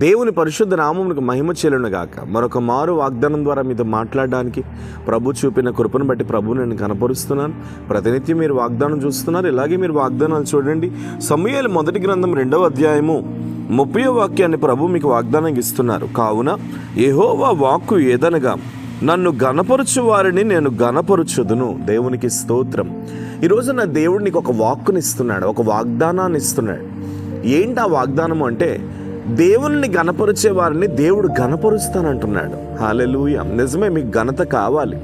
దేవుని పరిశుద్ధ నామమునకు మహిమ చెల్లును గాక. మరొక మారు వాగ్దానం ద్వారా మీతో మాట్లాడడానికి ప్రభు చూపిన కృపను బట్టి ప్రభువు నేను కనపరుస్తున్నాను. ప్రతినిత్యం మీరు వాగ్దానం చూస్తున్నారు, ఇలాగే మీరు వాగ్దానాలు చూడండి. సమూయేలు మొదటి గ్రంథం 2వ అధ్యాయము 30వ వాక్యాన్ని ప్రభు మీకు వాగ్దానం ఇస్తున్నారు. కావున యెహోవా వాక్కు ఏదనగా, నన్ను గణపరచు వారిని నేను గణపరచుదును. దేవునికి స్తోత్రం. ఈరోజు నా దేవుడు నీకు ఒక వాక్కుని ఇస్తున్నాడు, ఒక వాగ్దానాన్ని ఇస్తున్నాడు. ఏంటి ఆ వాగ్దానం అంటే, దేవుని గణపరిచే వారిని దేవుడు గణపరుస్తానంటున్నాడు. హల్లెలూయా. నిజమే, మీకు ఘనత కావాలి.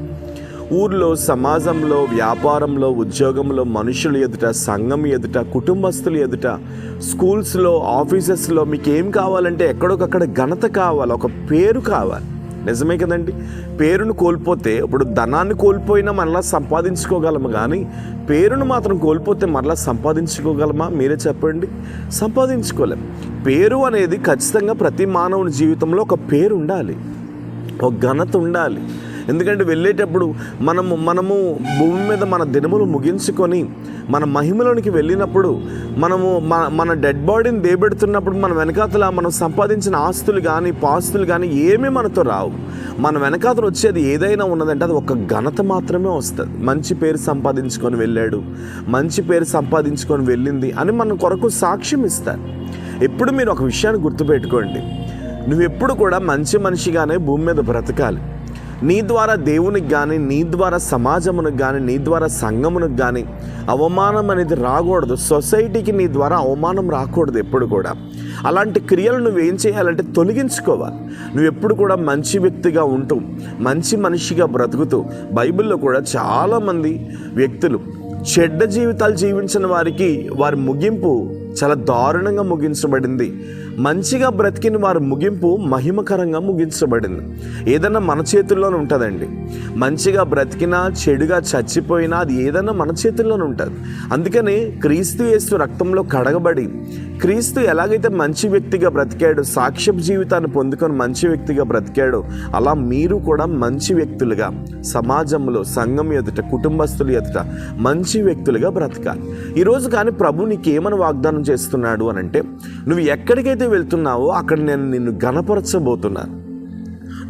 ఊర్లో, సమాజంలో, వ్యాపారంలో, ఉద్యోగంలో, మనుషుల ఎదుట, సంఘం ఎదుట, కుటుంబస్తుల ఎదుట, స్కూల్స్లో, ఆఫీసెస్లో మీకు ఏం కావాలంటే ఎక్కడొకక్కడ ఘనత కావాలి, ఒక పేరు కావాలి. నిజమే కదండి. పేరును కోల్పోతే, ఇప్పుడు ధనాన్ని కోల్పోయినా మరలా సంపాదించుకోగలము, కానీ పేరును మాత్రం కోల్పోతే మరలా సంపాదించుకోగలమా? మీరే చెప్పండి. సంపాదించుకోలేం. పేరు అనేది ఖచ్చితంగా ప్రతి మానవుని జీవితంలో ఒక పేరు ఉండాలి, ఒక ఘనత ఉండాలి. ఎందుకంటే వెళ్ళేటప్పుడు మనము భూమి మీద మన దినములు ముగించుకొని మన మహిమలోనికి వెళ్ళినప్పుడు, మన డెడ్ బాడీని దేబెడుతున్నప్పుడు మన వెనకాతల మనం సంపాదించిన ఆస్తులు కానీ పాస్తులు కానీ ఏమీ మనతో రావు. మన వెనకాతలు వచ్చేది ఏదైనా ఉన్నదంటే అది ఒక ఘనత మాత్రమే వస్తుంది. మంచి పేరు సంపాదించుకొని వెళ్ళాడు, మంచి పేరు సంపాదించుకొని వెళ్ళింది అని మన కొరకు సాక్ష్యం ఇస్తారు. ఎప్పుడు మీరు ఒక విషయాన్ని గుర్తుపెట్టుకోండి, నువ్వెప్పుడు కూడా మంచి మనిషిగానే భూమి మీద బ్రతకాలి. నీ ద్వారా దేవునికి కానీ, నీ ద్వారా సమాజమునికి కానీ, నీ ద్వారా సంఘమునికి కానీ అవమానం అనేది రాకూడదు. సొసైటీకి నీ ద్వారా అవమానం రాకూడదు ఎప్పుడు కూడా. అలాంటి క్రియలు నువ్వేం చేయాలంటే తొలగించుకోవాలి. నువ్వెప్పుడు కూడా మంచి వ్యక్తిగా ఉంటూ, మంచి మనిషిగా బ్రతుకుతూ, బైబిల్లో కూడా చాలామంది వ్యక్తులు చెడ్డ జీవితాలు జీవించిన వారికి వారి ముగింపు చాలా దారుణంగా ముగించబడింది. మంచిగా బ్రతికిన వారి ముగింపు మహిమకరంగా ముగించబడింది. ఏదన్నా మన చేతుల్లోనే ఉంటుందండి. మంచిగా బ్రతికినా, చెడుగా చచ్చిపోయినా అది ఏదన్నా మన చేతుల్లోనే ఉంటుంది. అందుకని క్రీస్తు యేసు రక్తంలో కడగబడి, క్రీస్తు ఎలాగైతే మంచి వ్యక్తిగా బ్రతికాడు, సాక్ష్యపు జీవితాన్ని పొందుకొని మంచి వ్యక్తిగా బ్రతికాడు, అలా మీరు కూడా మంచి వ్యక్తులుగా సమాజంలో, సంఘం ఎదుట, కుటుంబస్తుల ఎదుట మంచి వ్యక్తులుగా బ్రతకాలి. ఈరోజు కానీ ప్రభు నీకేమని వాగ్దానం చేస్తున్నాడు అని అంటే, నువ్వు ఎక్కడికైతే వెళ్తున్నావో అక్కడ నేను నిన్ను గణపరచబోతున్నాను.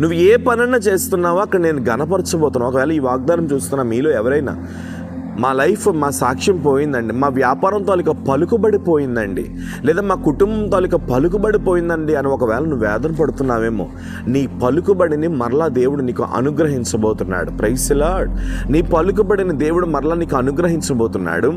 నువ్వు ఏ పనన్నా చేస్తున్నావో అక్కడ నేను గణపరచబోతున్నాను. ఒకవేళ ఈ వాగ్దానం చూస్తున్నా మీలో ఎవరైనా, మా లైఫ్, మా సాక్ష్యం పోయిందండి, మా వ్యాపారం తాలూకా పలుకుబడి పోయిందండి, లేదా మా కుటుంబం తాలూకా పలుకుబడి పోయిందండి అని ఒకవేళ నువ్వు వేదన పడుతున్నావేమో, నీ పలుకుబడిని మరలా దేవుడు నీకు అనుగ్రహించబోతున్నాడు. Praise the lord. నీ పలుకుబడిని దేవుడు మరలా నీకు అనుగ్రహించబోతున్నాడు.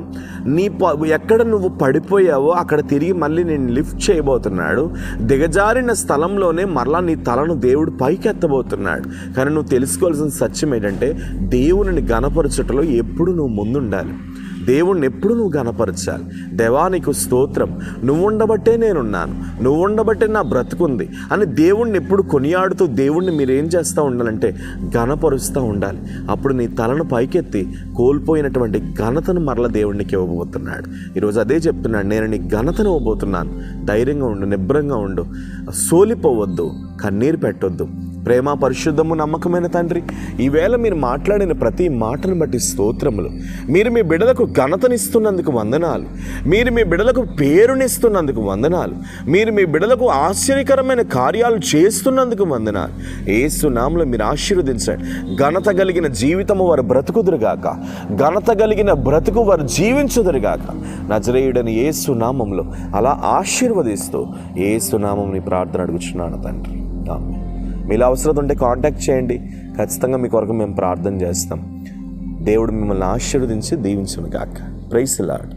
ఎక్కడ నువ్వు పడిపోయావో అక్కడ తిరిగి మళ్ళీ నేను లిఫ్ట్ చేయబోతున్నాడు. దిగజారిన స్థలంలోనే మరలా నీ తలను దేవుడు పైకెత్తబోతున్నాడు. కానీ నువ్వు తెలుసుకోవాల్సిన సత్యం ఏంటంటే, దేవుని గణపరచుటలో ఎప్పుడు నువ్వు ముందుండాలి. దేవుణ్ణి ఎప్పుడు నువ్వు గణపరచాలి. దేవా నీకు స్తోత్రం, నువ్వు ఉండబట్టే నేనున్నాను, నువ్వు ఉండబట్టే నా బ్రతుకుంది అని దేవుణ్ణి ఎప్పుడు కొనియాడుతూ దేవుణ్ణి మీరేం చేస్తూ ఉండాలంటే గణపరుస్తూ ఉండాలి. అప్పుడు నీ తలను పైకెత్తి కోల్పోయినటువంటి ఘనతను మరల దేవునికి ఇవ్వబోతున్నాడు. ఈరోజు అదే చెప్తున్నాడు, నేను నీ ఘనతను ఇవ్వబోతున్నాను. ధైర్యంగా ఉండు, నిబ్రంగా ఉండు, సోలిపోవద్దు, కన్నీరు పెట్టొద్దు. ప్రేమ, పరిశుద్ధము, నమ్మకమైన తండ్రి, ఈవేళ మీరు మాట్లాడిన ప్రతి మాటను బట్టి స్తోత్రములు. మీరు మీ బిడ్డలకు ఘనతనిస్తున్నందుకు వందనాలు. మీరు మీ బిడ్డలకు పేరునిస్తున్నందుకు వందనాలు. మీరు మీ బిడ్డలకు ఆశ్చర్యకరమైన కార్యాలు చేస్తున్నందుకు వందనాలు. యేసు నామములో మీరు ఆశీర్వదించండి. ఘనత కలిగిన జీవితము వారు బ్రతుకుదురుగాక, ఘనత కలిగిన బ్రతుకు వారు జీవించుదురుగాక. నజరేయుడని యేసు నామములో అలా ఆశీర్వదిస్తూ యేసు నామముని ప్రార్థన అడుగుచున్నాను తండ్రి. ఆమేన్. మీలో అవసరం ఉంటే కాంటాక్ట్ చేయండి. ఖచ్చితంగా మీ కొరకు మేము ప్రార్థన చేస్తాం. దేవుడు మిమ్మల్ని ఆశీర్వదించి దీవించును గాక. Praise the lord.